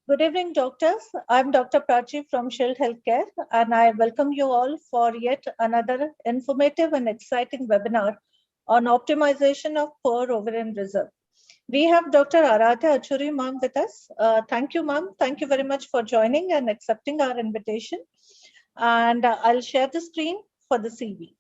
Good evening, doctors. I'm Dr. Prachi from Shield Healthcare, and I welcome you all for yet another informative and exciting webinar on optimization of poor ovarian reserve. We have Dr. Aradhya Achuri ma'am with us. Thank you, ma'am. Thank you very much for joining and accepting our invitation. And I'll share the screen for the CV.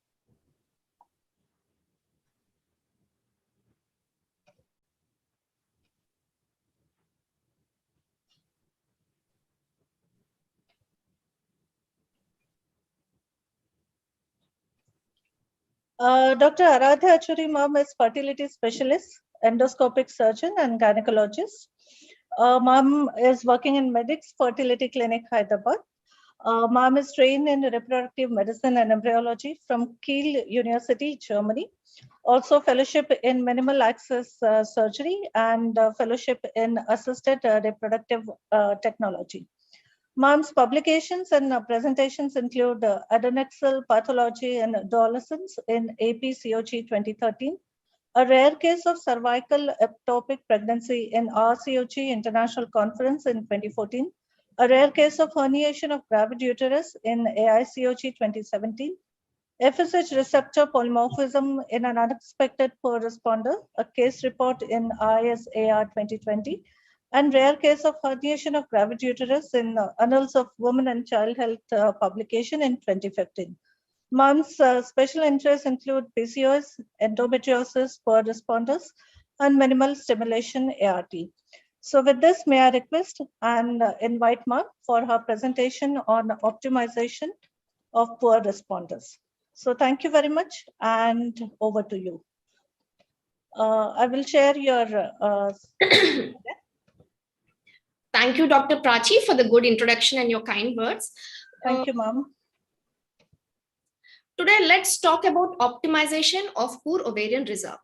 Dr. Aradhya Achuri ma'am is fertility specialist, endoscopic surgeon, and gynecologist. Ma'am is working in Medix Fertility Clinic, Hyderabad. Ma'am is trained in reproductive medicine and embryology from Kiel University, Germany. Also fellowship in minimal access surgery and fellowship in assisted reproductive technology. Ma'am's publications and presentations include adnexal pathology and adolescence in APCOG 2013, a rare case of cervical ectopic pregnancy in RCOG International Conference in 2014, a rare case of herniation of gravid uterus in AICOG 2017, FSH receptor polymorphism in an unexpected poor responder, a case report in ISAR 2020, and rare case of herniation of gravid uterus in Annals of Women and Child Health publication in 2015. Ma'am's special interests include PCOS, endometriosis, poor responders, and minimal stimulation ART. So with this, may I request and invite ma'am for her presentation on optimization of poor responders. So thank you very much, and over to you. I will share your Thank you, Dr. Prachi, for the good introduction and your kind words. Thank you, ma'am. Today, let's talk about optimization of poor ovarian reserve.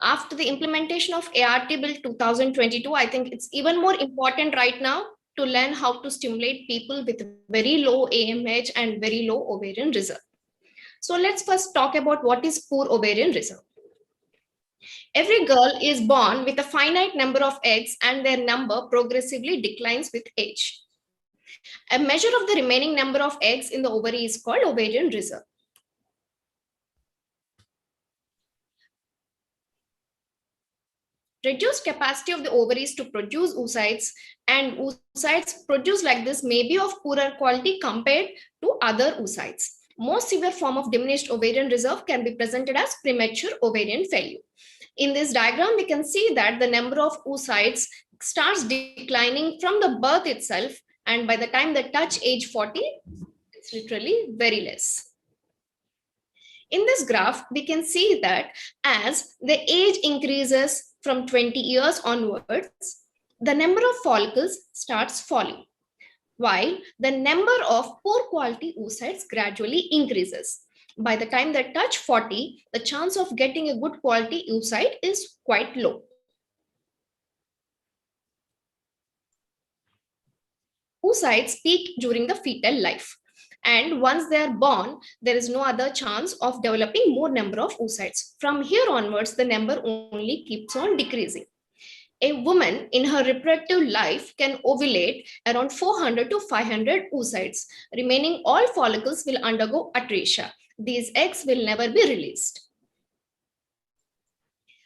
After the implementation of ART Bill 2022, I think it's even more important right now to learn how to stimulate people with very low AMH and very low ovarian reserve. So let's first talk about what is poor ovarian reserve. Every girl is born with a finite number of eggs and their number progressively declines with age. A measure of the remaining number of eggs in the ovary is called ovarian reserve. Reduced capacity of the ovaries to produce oocytes, and oocytes produced like this may be of poorer quality compared to other oocytes. Most severe form of diminished ovarian reserve can be presented as premature ovarian failure. In this diagram, we can see that the number of oocytes starts declining from the birth itself, and by the time they touch age 40, it's literally very less. In this graph, we can see that as the age increases from 20 years onwards, the number of follicles starts falling, while the number of poor quality oocytes gradually increases. By the time they touch 40, the chance of getting a good quality oocyte is quite low. Oocytes peak during the fetal life. And once they are born, there is no other chance of developing more number of oocytes. From here onwards, the number only keeps on decreasing. A woman in her reproductive life can ovulate around 400 to 500 oocytes. Remaining all follicles will undergo atresia. These eggs will never be released.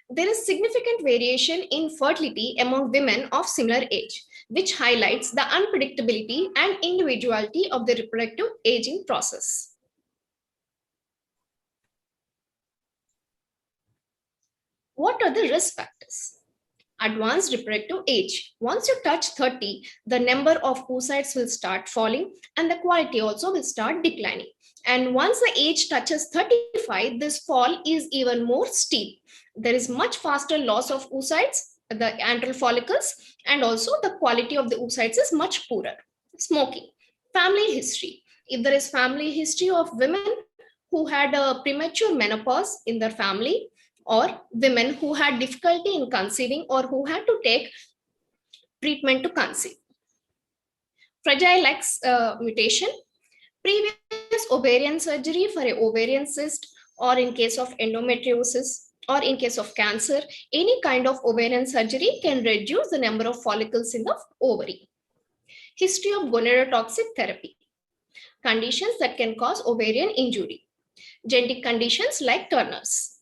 There is significant variation in fertility among women of similar age, which highlights the unpredictability and individuality of the reproductive aging process. What are the risk factors? Advanced reproductive age. Once you touch 30, the number of oocytes will start falling and the quality also will start declining. And once the age touches 35, this fall is even more steep. There is much faster loss of oocytes, the antral follicles, and also the quality of the oocytes is much poorer. Smoking. Family history. If there is family history of women who had a premature menopause in their family, or women who had difficulty in conceiving or who had to take treatment to conceive. Fragile X mutation, previous ovarian surgery for an ovarian cyst, or in case of endometriosis, or in case of cancer, any kind of ovarian surgery can reduce the number of follicles in the ovary. history of gonadotoxic therapy, conditions that can cause ovarian injury, genetic conditions like Turner's.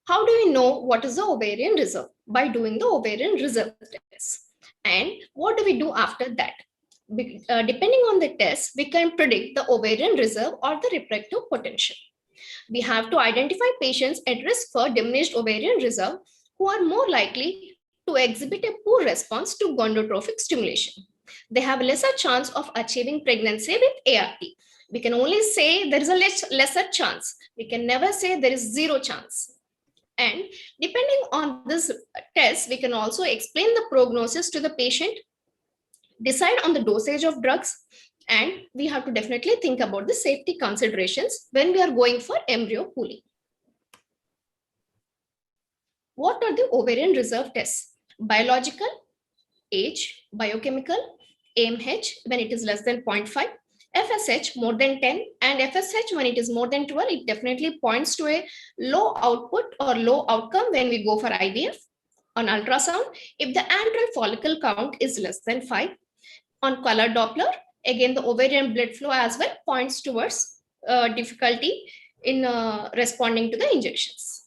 How do we know what is the ovarian reserve? By doing the ovarian reserve test. And what do we do after that? Depending on the test, we can predict the ovarian reserve or the reproductive potential. We have to identify patients at risk for diminished ovarian reserve who are more likely to exhibit a poor response to gonadotrophic stimulation. They have a lesser chance of achieving pregnancy with ART. We can only say there is a lesser chance. We can never say there is zero chance. And depending on this test, we can also explain the prognosis to the patient, decide on the dosage of drugs, and we have to definitely think about the safety considerations when we are going for embryo pooling. What are the ovarian reserve tests? Biological, age, biochemical, AMH when it is less than 0.5, FSH more than 10, and FSH when it is more than 12, it definitely points to a low output or low outcome when we go for IVF. On ultrasound, if the antral follicle count is less than 5, on color Doppler, again the ovarian blood flow as well points towards difficulty in responding to the injections.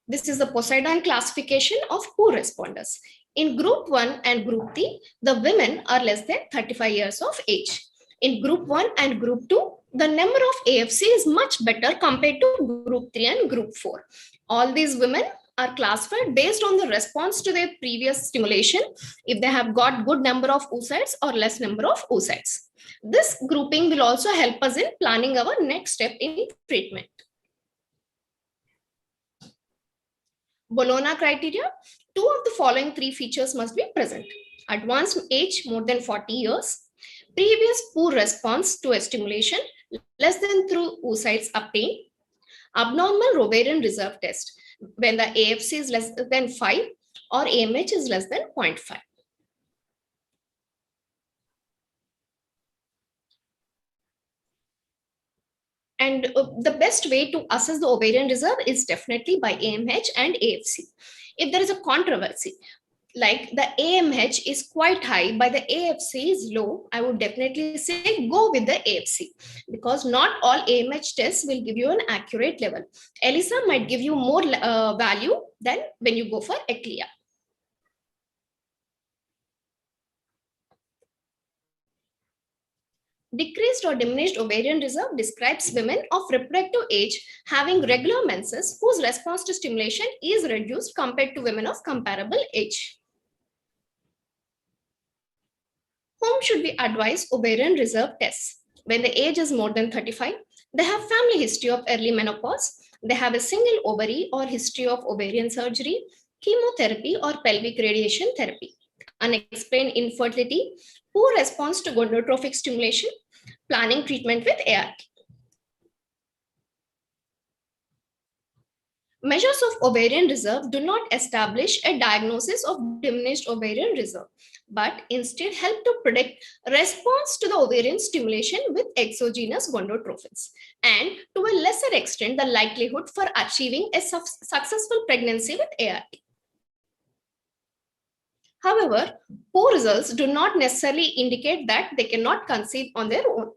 This is the Poseidon classification of poor responders. In group 1 and group 3, the women are less than 35 years of age. In group 1 and group 2, the number of AFC is much better compared to group 3 and group 4. All these women are classified based on the response to their previous stimulation, if they have got good number of oocytes or less number of oocytes. This grouping will also help us in planning our next step in treatment. Bologna criteria, 2 of the following 3 features must be present. Advanced age more than 40 years, previous poor response to a stimulation less than 3 oocytes obtained, abnormal ovarian reserve test when the AFC is less than 5 or AMH is less than 0.5. And the best way to assess the ovarian reserve is definitely by AMH and AFC. If there is a controversy, like the AMH is quite high, but the AFC is low, I would definitely say go with the AFC, because not all AMH tests will give you an accurate level. ELISA might give you more value than when you go for ECLIA. Decreased or diminished ovarian reserve describes women of reproductive age having regular menses whose response to stimulation is reduced compared to women of comparable age. Whom should we advise ovarian reserve tests? When the age is more than 35, they have family history of early menopause, they have a single ovary or history of ovarian surgery, chemotherapy or pelvic radiation therapy, unexplained infertility, poor response to gonadotrophic stimulation, planning treatment with ART. Measures of ovarian reserve do not establish a diagnosis of diminished ovarian reserve, but instead help to predict response to the ovarian stimulation with exogenous gonadotrophins, and to a lesser extent, the likelihood for achieving a successful pregnancy with ART. However, poor results do not necessarily indicate that they cannot conceive on their own.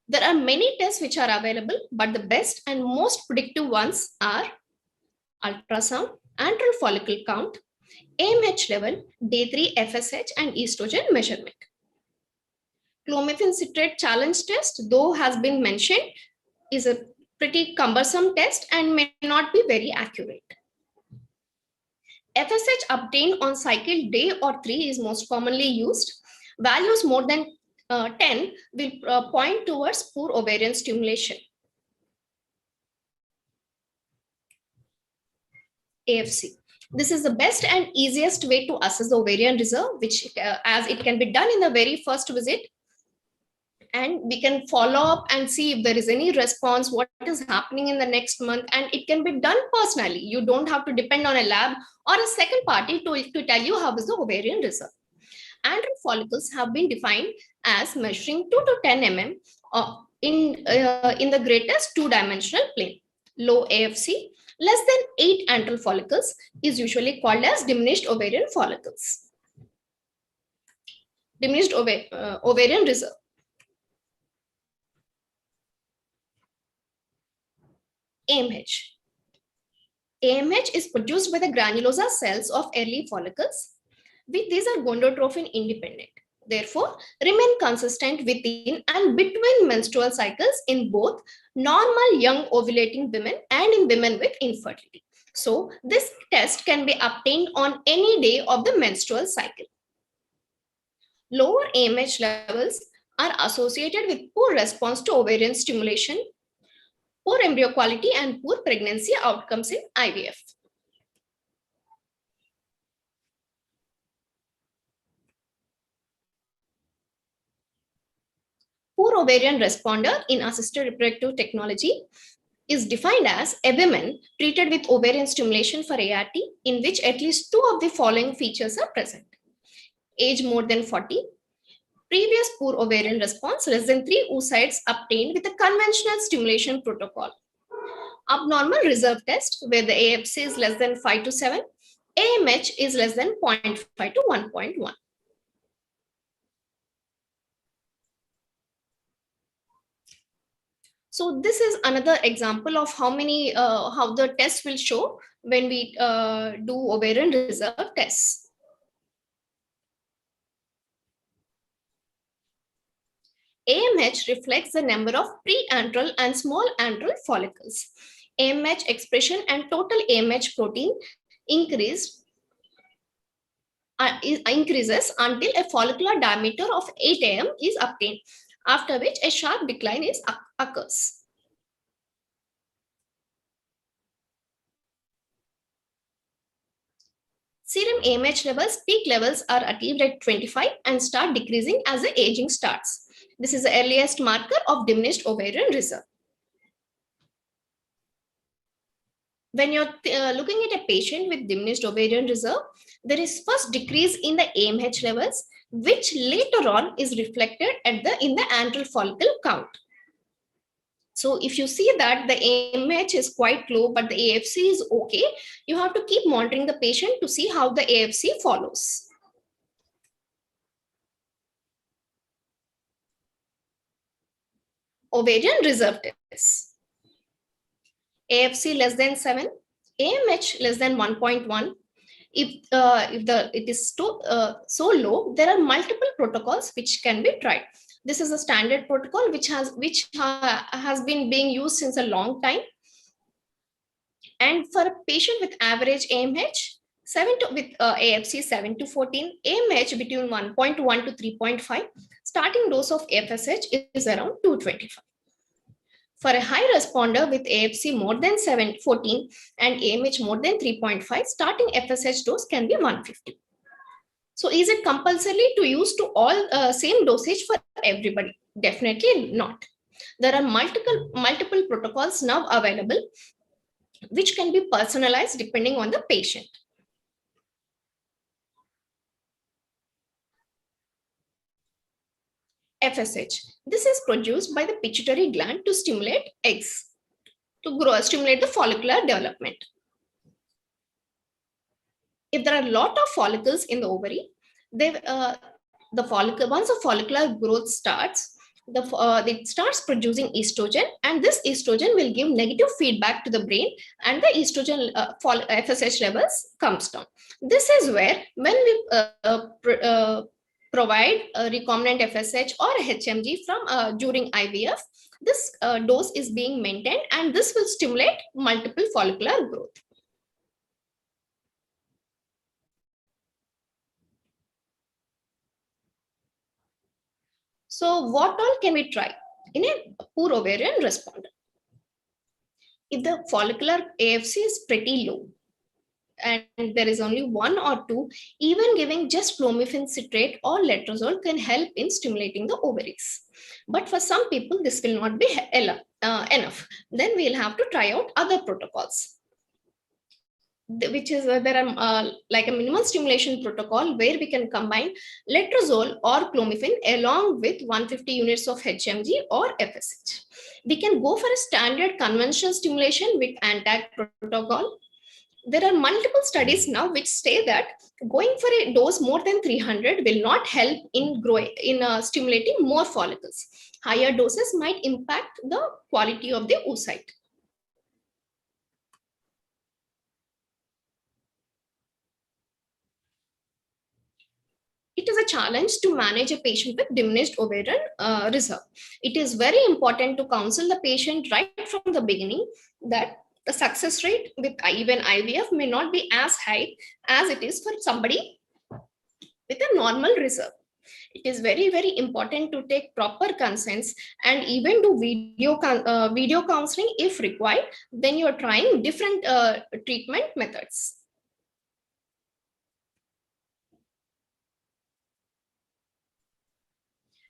There are many tests which are available, but the best and most predictive ones are ultrasound, antral follicle count, AMH level, day 3 FSH, and estrogen measurement. Clomiphene citrate challenge test, though has been mentioned, is a pretty cumbersome test and may not be very accurate. FSH obtained on cycle day or 3 is most commonly used. Values more than 10 will point towards poor ovarian stimulation. AFC. This is the best and easiest way to assess the ovarian reserve, which as it can be done in the very first visit. And we can follow up and see if there is any response, what is happening in the next month, and it can be done personally. You don't have to depend on a lab or a second party to tell you how is the ovarian reserve. Antral follicles have been defined as measuring 2 to 10 mm in the greatest 2-dimensional plane. Low AFC, Less than 8 antral follicles is usually called as diminished ovarian follicles. Diminished ovarian reserve. AMH. AMH is produced by the granulosa cells of early follicles. These are gonadotrophin independent. Therefore, remain consistent within and between menstrual cycles in both normal young ovulating women and in women with infertility. So, this test can be obtained on any day of the menstrual cycle. Lower AMH levels are associated with poor response to ovarian stimulation, poor embryo quality, and poor pregnancy outcomes in IVF. Poor ovarian responder in assisted reproductive technology is defined as a woman treated with ovarian stimulation for ART in which at least 2 of the following features are present. Age more than 40, previous poor ovarian response, less than 3 oocytes obtained with a conventional stimulation protocol. Abnormal reserve test where the AFC is less than 5 to 7, AMH is less than 0.5 to 1.1. So this is another example of how the tests will show when we do ovarian reserve tests. AMH reflects the number of preantral and small antral follicles. AMH expression and total AMH protein increases until a follicular diameter of 8 am is obtained, after which a sharp decline occurs. Serum AMH levels, peak levels are achieved at 25 and start decreasing as the aging starts. This is the earliest marker of diminished ovarian reserve. When you're looking at a patient with diminished ovarian reserve, there is first decrease in the AMH levels, which later on is reflected in the antral follicle count. So if you see that the AMH is quite low, but the AFC is okay, you have to keep monitoring the patient to see how the AFC follows. Ovarian reserve tests. AFC less than 7, AMH less than 1.1. If it is so low, there are multiple protocols which can be tried. This is a standard protocol which has been being used since a long time. And for a patient with average AMH, with AFC 7 to 14, AMH between 1.1 to 3.5, starting dose of FSH is around 225. For a high responder with AFC more than 14 and AMH more than 3.5, starting FSH dose can be 150. So is it compulsory to use to all same dosage for everybody? Definitely not. There are multiple protocols now available which can be personalized depending on the patient. FSH. This is produced by the pituitary gland to stimulate eggs, stimulate the follicular development. If there are a lot of follicles in the ovary, once the follicular growth starts, it starts producing estrogen, and this estrogen will give negative feedback to the brain, and the estrogen FSH levels comes down. This is where when we provide a recombinant FSH or HMG from during IVF, this dose is being maintained, and this will stimulate multiple follicular growth. So what all can we try in a poor ovarian responder? If the follicular AFC is pretty low and there is only 1 or 2, even giving just clomiphene citrate or letrozole can help in stimulating the ovaries. But for some people, this will not be enough. Then we'll have to try out other protocols. which is there are like a minimal stimulation protocol where we can combine letrozole or clomiphene along with 150 units of HMG or FSH. We can go for a standard conventional stimulation with ANTAG protocol. There are multiple studies now which say that going for a dose more than 300 will not help in stimulating more follicles. Higher doses might impact the quality of the oocyte. It is a challenge to manage a patient with diminished ovarian reserve. It is very important to counsel the patient right from the beginning that the success rate with even IVF may not be as high as it is for somebody with a normal reserve. It is very, very important to take proper consents and even do video counseling if required when you're trying different treatment methods.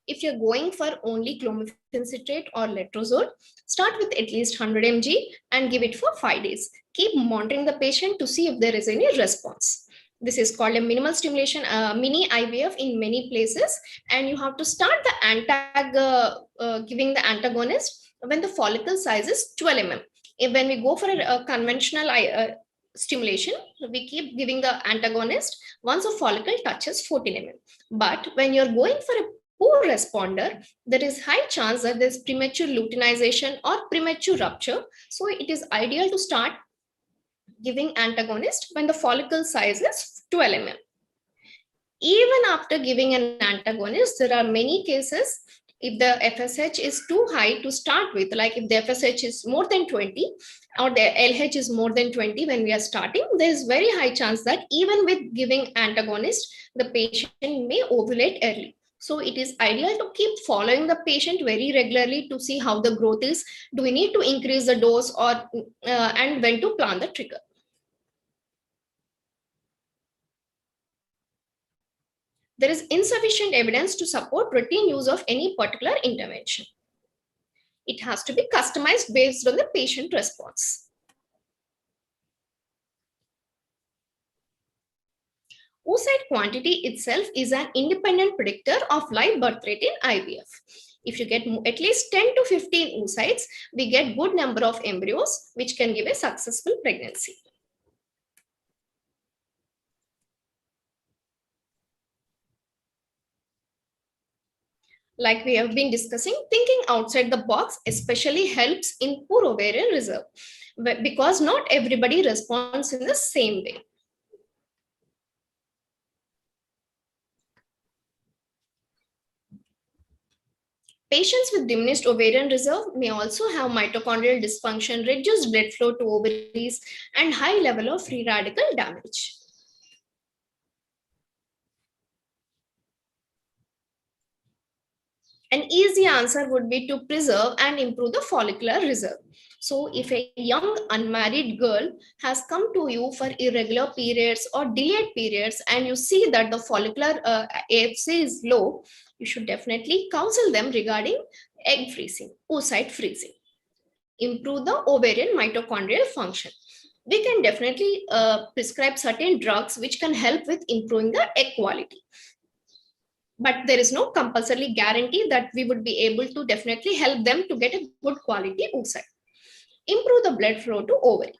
If you're going for only clomiphene citrate or letrozole, start with at least 100 mg and give it for 5 days. Keep monitoring the patient to see if there is any response. This is called a minimal stimulation, mini IVF in many places, and you have to start the giving the antagonist when the follicle size is 12 mm. When we go for a conventional stimulation, we keep giving the antagonist once a follicle touches 14 mm. But when you're going for a poor responder, there is high chance that there's premature luteinization or premature rupture. So it is ideal to start giving antagonist when the follicle size is 12 mm. Even after giving an antagonist, there are many cases if the FSH is too high to start with, like if the FSH is more than 20 or the LH is more than 20 when we are starting, there is very high chance that even with giving antagonist, the patient may ovulate early. So it is ideal to keep following the patient very regularly to see how the growth is. Do we need to increase the dose or and when to plan the trigger? There is insufficient evidence to support routine use of any particular intervention. It has to be customized based on the patient response. Oocyte quantity itself is an independent predictor of live birth rate in IVF. If you get at least 10 to 15 oocytes, we get good number of embryos, which can give a successful pregnancy. Like we have been discussing, thinking outside the box especially helps in poor ovarian reserve because not everybody responds in the same way. Patients with diminished ovarian reserve may also have mitochondrial dysfunction, reduced blood flow to ovaries, and high level of free radical damage. An easy answer would be to preserve and improve the follicular reserve. So if a young unmarried girl has come to you for irregular periods or delayed periods and you see that the follicular AFC is low, you should definitely counsel them regarding egg freezing, oocyte freezing. Improve the ovarian mitochondrial function. We can definitely prescribe certain drugs which can help with improving the egg quality. But there is no compulsory guarantee that we would be able to definitely help them to get a good quality oocyte. Improve the blood flow to ovary.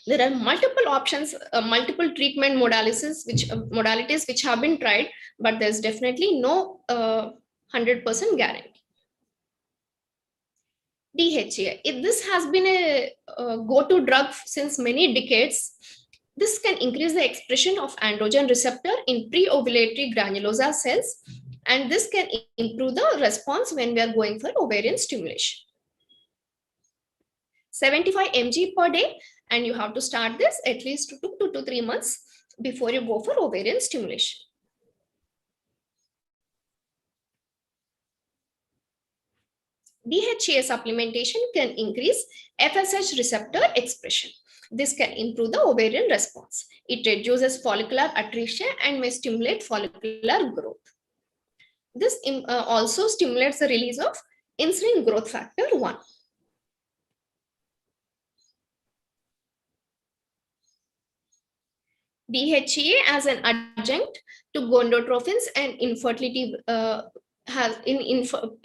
There are multiple options, multiple treatment modalities which have been tried, but there's definitely no 100% guarantee. DHEA. This has been a go-to drug since many decades. This can increase the expression of androgen receptor in pre-ovulatory granulosa cells, and this can improve the response when we are going for ovarian stimulation. 75 mg per day, and you have to start this at least 2 to 3 months before you go for ovarian stimulation. DHEA supplementation can increase FSH receptor expression. This can improve the ovarian response. It reduces follicular atresia and may stimulate follicular growth. This also stimulates the release of insulin growth factor 1. DHEA as an adjunct to gonadotrophins and infertility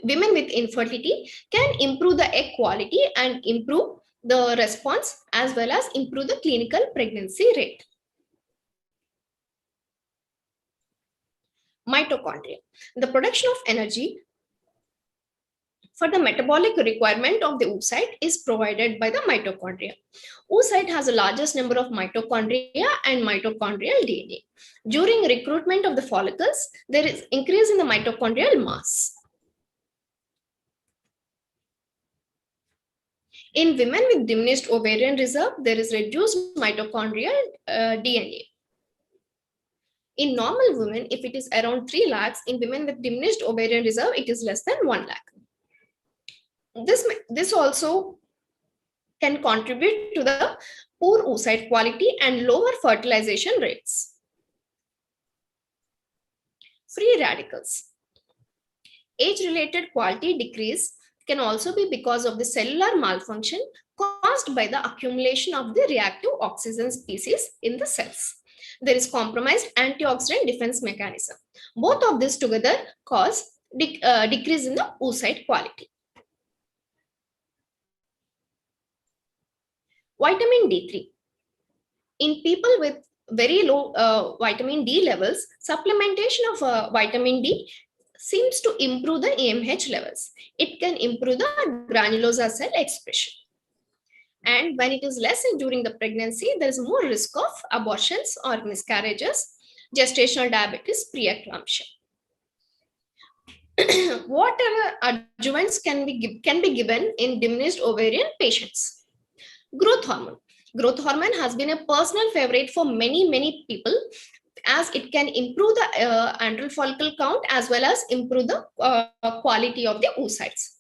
women with infertility can improve the egg quality and improve the response as well as improve the clinical pregnancy rate. Mitochondria. The production of energy for the metabolic requirement of the oocyte is provided by the mitochondria. Oocyte has the largest number of mitochondria and mitochondrial DNA. During recruitment of the follicles, there is increase in the mitochondrial mass. In women with diminished ovarian reserve, there is reduced mitochondrial DNA. In normal women, if it is around 3 lakhs, in women with diminished ovarian reserve, it is less than 1 lakh. This also can contribute to the poor oocyte quality and lower fertilization rates. Free radicals. Age-related quality decrease can also be because of the cellular malfunction caused by the accumulation of the reactive oxygen species in the cells. There is compromised antioxidant defense mechanism. Both of this together cause decrease in the oocyte quality. Vitamin D3. In people with very low vitamin D levels, supplementation of vitamin D seems to improve the AMH levels. It can improve the granulosa cell expression. And when it is less during the pregnancy, there is more risk of abortions or miscarriages, gestational diabetes, preeclampsia. What adjuvants can be given in diminished ovarian patients? Growth hormone. Growth hormone has been a personal favorite for many people, as it can improve the antral follicle count as well as improve the quality of the oocytes.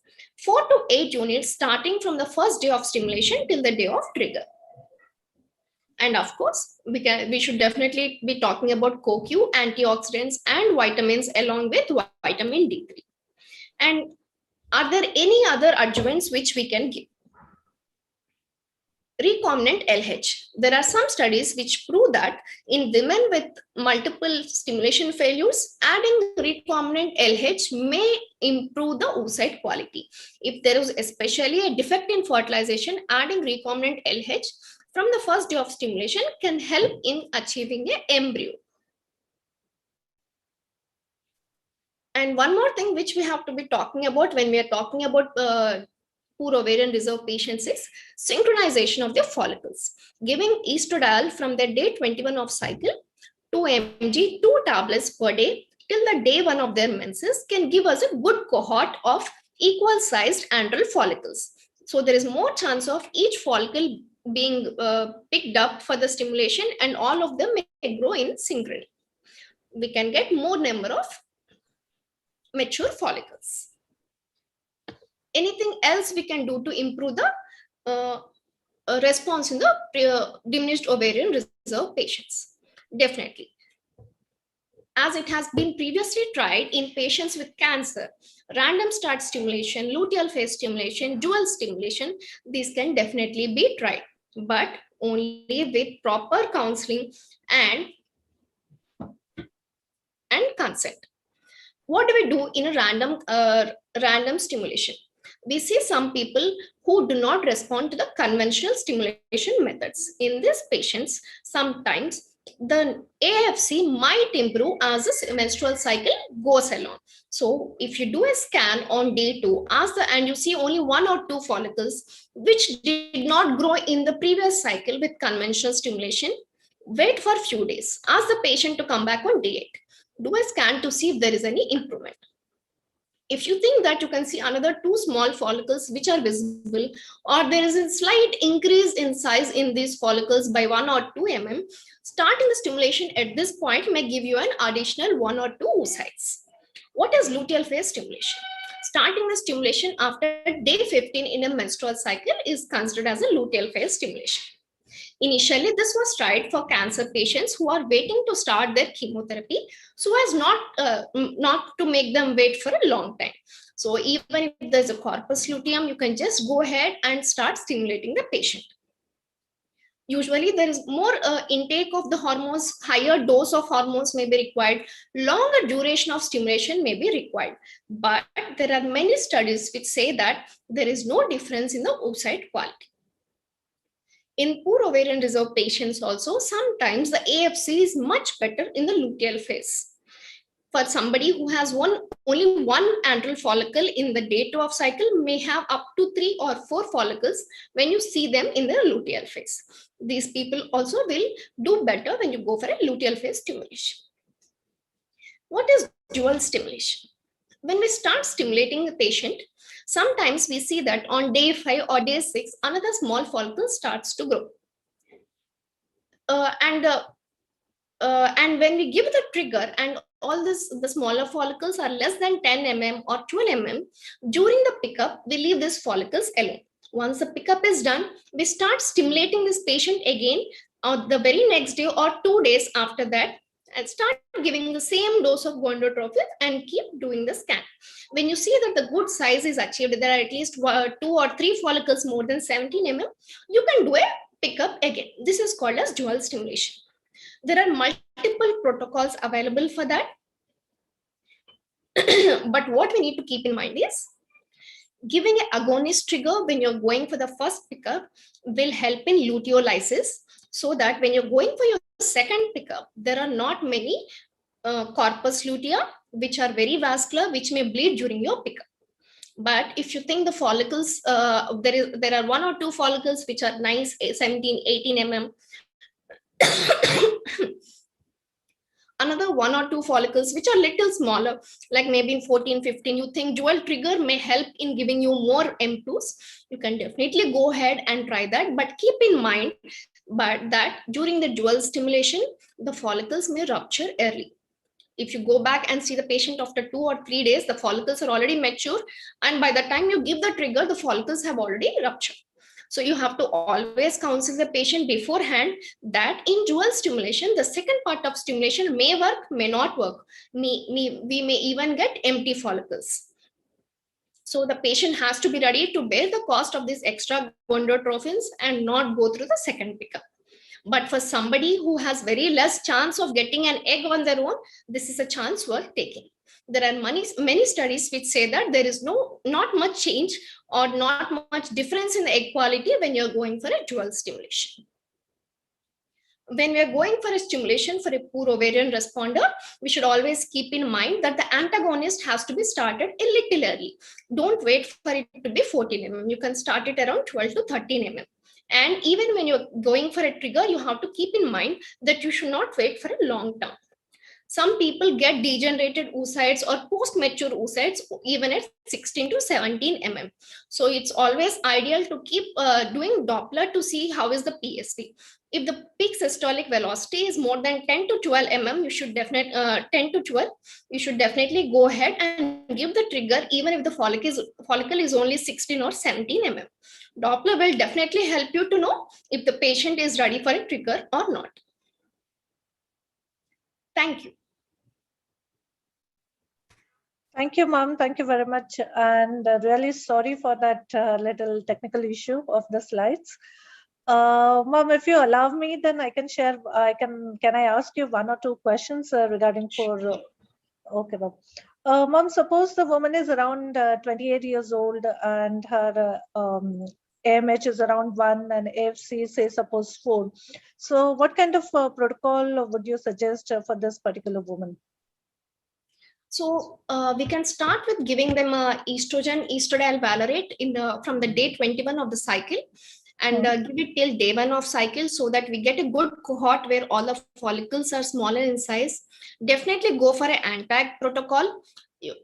4 to 8 units starting from the first day of stimulation till the day of trigger. And of course, we should definitely be talking about CoQ, antioxidants, and vitamins along with vitamin D3. And are there any other adjuvants which we can give? Recombinant LH. There are some studies which prove that in women with multiple stimulation failures, adding recombinant LH may improve the oocyte quality. If there is especially a defect in fertilization, adding recombinant LH from the first day of stimulation can help in achieving an embryo. And one more thing which we have to be talking about when we are talking about poor ovarian reserve patients is synchronization of their follicles. Giving estradiol from the day 21 of cycle, 2 mg, 2 tablets per day till the day 1 of their menses can give us a good cohort of equal sized antral follicles. So there is more chance of each follicle being picked up for the stimulation, and all of them may grow in synchrony. We can get more number of mature follicles. Anything else we can do to improve the response in the diminished ovarian reserve patients? Definitely. As it has been previously tried in patients with cancer, random start stimulation, luteal phase stimulation, dual stimulation, these can definitely be tried, but only with proper counseling and consent. What do we do in a random stimulation? We see some people who do not respond to the conventional stimulation methods. In these patients, sometimes the AFC might improve as the menstrual cycle goes along. So if you do a scan on day 2, and you see only 1 or 2 follicles which did not grow in the previous cycle with conventional stimulation, wait for a few days. Ask the patient to come back on day 8. Do a scan to see if there is any improvement. If you think that you can see another 2 small follicles which are visible, or there is a slight increase in size in these follicles by 1 or 2 mm, starting the stimulation at this point may give you an additional 1 or 2 oocytes. What is luteal phase stimulation? Starting the stimulation after day 15 in a menstrual cycle is considered as a luteal phase stimulation. Initially, this was tried for cancer patients who are waiting to start their chemotherapy, so as not to make them wait for a long time. So even if there's a corpus luteum, you can just go ahead and start stimulating the patient. Usually there is more intake of the hormones, higher dose of hormones may be required, longer duration of stimulation may be required. But there are many studies which say that there is no difference in the oocyte quality. In poor ovarian reserve patients also, sometimes the AFC is much better in the luteal phase. For somebody who has only one antral follicle in the day 2 of cycle may have up to 3 or 4 follicles when you see them in the luteal phase. These people also will do better when you go for a luteal phase stimulation. What is dual stimulation? When we start stimulating the patient, sometimes we see that on day 5 or day 6, another small follicle starts to grow. And when we give the trigger and all the smaller follicles are less than 10 mm or 12 mm, during the pickup, we leave these follicles alone. Once the pickup is done, we start stimulating this patient again the very next day or 2 days after that, and start giving the same dose of gonadotropin and keep doing the scan. When you see that the good size is achieved, there are at least 2 or 3 follicles more than 17 mm, you can do a pickup again. This is called as dual stimulation. There are multiple protocols available for that. But what we need to keep in mind is giving an agonist trigger when you're going for the first pickup will help in luteolysis, so that when you're going for your second pickup, there are not many corpus lutea, which are very vascular, which may bleed during your pickup. But if you think the follicles, there are 1 or 2 follicles which are nice, 17, 18 mm, another 1 or 2 follicles which are little smaller, like maybe in 14, 15, you think dual trigger may help in giving you more M2s, you can definitely go ahead and try that. But keep in mind that during the dual stimulation, the follicles may rupture early. If you go back and see the patient after 2 or 3 days, the follicles are already mature, and by the time you give the trigger, the follicles have already ruptured. So you have to always counsel the patient beforehand that in dual stimulation, the second part of stimulation may work, may not work. We may even get empty follicles. So the patient has to be ready to bear the cost of these extra gonadotropins and not go through the second pickup. But for somebody who has very less chance of getting an egg on their own, this is a chance worth taking. There are many studies which say that there is not much change or not much difference in the egg quality when you're going for a dual stimulation. When we are going for a stimulation for a poor ovarian responder, we should always keep in mind that the antagonist has to be started a little early. Don't wait for it to be 14 mm. You can start it around 12 to 13 mm. And even when you're going for a trigger, you have to keep in mind that you should not wait for a long term. Some people get degenerated oocytes or post-mature oocytes even at 16 to 17 mm. So it's always ideal to keep doing Doppler to see how is the PSV. If the peak systolic velocity is more than 10 to 12 mm, you should definitely 10 to 12, you should definitely go ahead and give the trigger even if the follicle is only 16 or 17 mm. Doppler will definitely help you to know if the patient is ready for a trigger or not. Thank you. Thank you, ma'am. Thank you very much. And really sorry for that little technical issue of the slides. Ma'am, if you allow me, then I can share. Can I ask you 1 or 2 questions regarding for? Okay, ma'am. Ma'am, suppose the woman is around 28 years old and her AMH is around 1 and AFC say suppose 4. So what kind of protocol would you suggest for this particular woman? So we can start with giving them estrogen, estradiol valerate from the day 21 of the cycle, and give it till day 1 of cycle, so that we get a good cohort where all the follicles are smaller in size. Definitely go for an ANTAG protocol.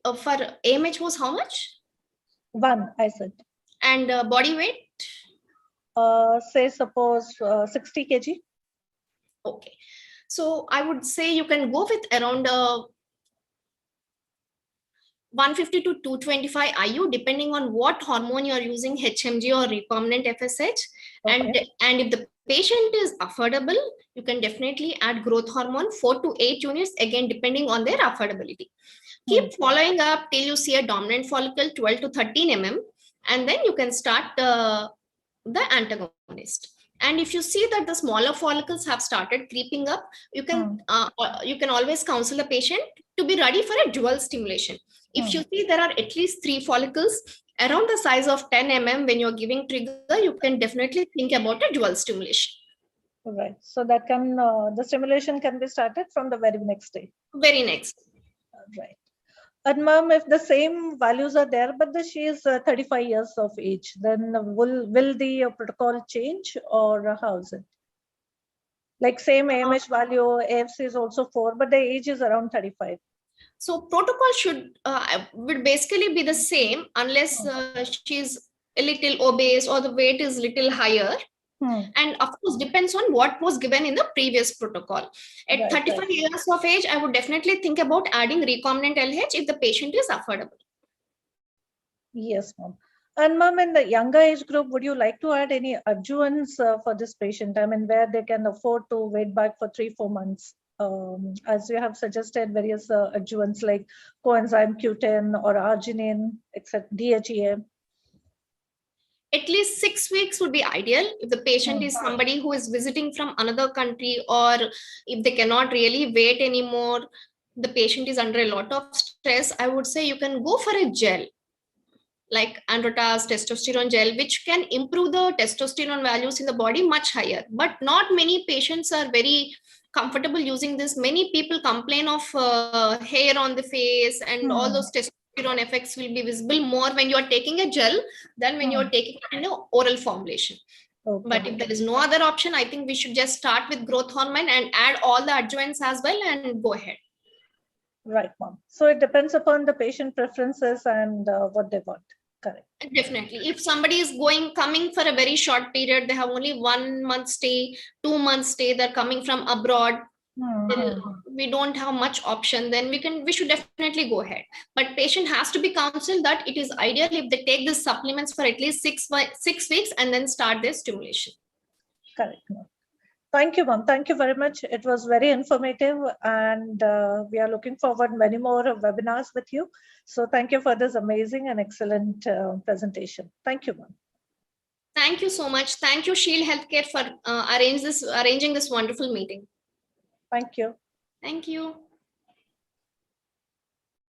For AMH was how much? 1, I said. And body weight? Say suppose 60 kg. Okay. So I would say you can go with around 150 to 225 IU, depending on what hormone you are using, HMG or recombinant FSH. Okay. And if the patient is affordable, you can definitely add growth hormone 4 to 8 units, again, depending on their affordability. Keep following up till you see a dominant follicle 12 to 13 mm, and then you can start the antagonist. And if you see that the smaller follicles have started creeping up, you can always counsel the patient to be ready for a dual stimulation. If you see there are at least 3 follicles around the size of 10 when you're giving trigger, you can definitely think about a dual stimulation. Right. So that can the stimulation can be started from the very next day. Very next. Right. And ma'am, if the same values are there, but she is 35 years of age, then will the protocol change, or how is it? Like same AMH value, AFC is also 4, but the age is around 35. So protocol would basically be the same unless she's a little obese or the weight is little higher. And of course, depends on what was given in the previous protocol. At 35 years of age, I would definitely think about adding recombinant LH if the patient is affordable. Yes, ma'am. And ma'am, in the younger age group, would you like to add any adjuvants for this patient? I mean, where they can afford to wait back for 3-4 months? As you have suggested, various adjuvants like coenzyme Q10 or arginine, etc., DHEA. At least 6 weeks would be ideal if the patient is somebody who is visiting from another country, or if they cannot really wait anymore, the patient is under a lot of stress. I would say you can go for a gel like androtas testosterone gel, which can improve the testosterone values in the body much higher. But not many patients are very comfortable using this. Many people complain of hair on the face, and all those testosterone effects will be visible more when you are taking a gel than when you are taking it in an oral formulation. Okay. But if there is no other option, I think we should just start with growth hormone and add all the adjuvants as well and go ahead. Right, ma'am. So it depends upon the patient preferences and what they want. Correct. Definitely. If somebody is coming for a very short period, they have only 1 month stay, 2 months stay, they're coming from abroad, then we don't have much option, then we should definitely go ahead. But patient has to be counseled that it is ideal if they take the supplements for at least 6 weeks and then start their stimulation. Correct. Thank you, ma'am. Thank you very much. It was very informative, and we are looking forward many more webinars with you. So thank you for this amazing and excellent presentation. Thank you, ma'am. Thank you so much. Thank you, Shield Healthcare, for arranging this wonderful meeting. Thank you. Thank you.